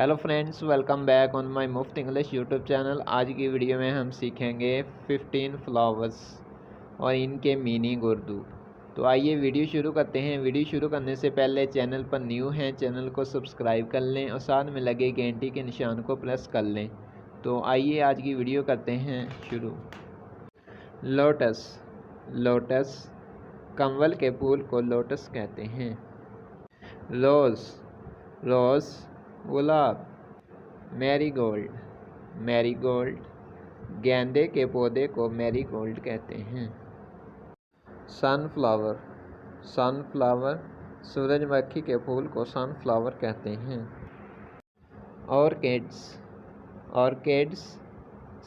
Hello friends, welcome back on my मुफ्त English YouTube channel. आज की वीडियो में हम सीखेंगे 15 फ्लावर्स और इनके मीनिंग उर्दू। तो आइए वीडियो शुरू करते हैं। वीडियो शुरू करने से पहले चैनल पर न्यू हैं, चैनल को सब्सक्राइब कर लें और साथ में लगे घंटी के निशान को प्रेस कर लें। तो आइए आज की वीडियो करते हैं शुरू। लोटस, लोटस कमल के फूल को लोटस कहते हैं। रोज़, रोज़ गुलाब। मैरीगोल्ड, मैरीगोल्ड गेंदे के पौधे को मैरीगोल्ड कहते हैं। सनफ्लावर, सनफ्लावर सूरजमुखी के फूल को सनफ्लावर कहते हैं। ऑर्किड्स, ऑर्किड्स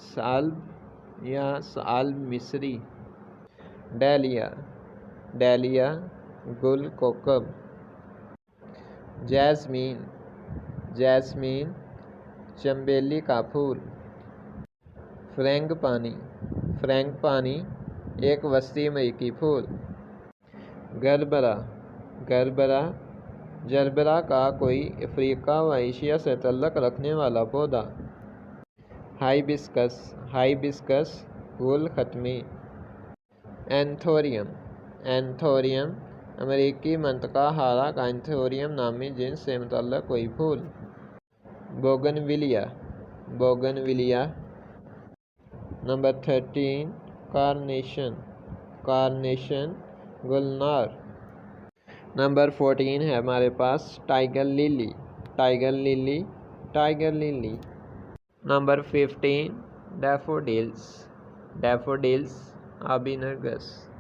साल्ब या साल्ब मिस्री। डालिया, डालिया गुल कोकब। जैस्मीन, जैस्मीन चमेली का फूल। फ्रैंगपानी, फ्रैंगपानी एक वस्ती अमेरिकी फूल। गरबरा, गरबरा जरबरा का कोई अफ्रीका व एशिया से तल्लुक़ रखने वाला पौधा। हाइबिस्कस, हाइबिस्कस फूल खत्मी। एंथोरियम, एंथोरियम अमेरिकी मंतका हारा का एंथोरियम नामी जिन्स से मुतल्लक़ कोई फूल। Bougainvillea, bougainvillea. Number 13 carnation, carnation गुलनार। नंबर 14 है हमारे पास tiger lily, tiger lily, tiger lily. Number 15 daffodils, daffodils आबिनर्गस।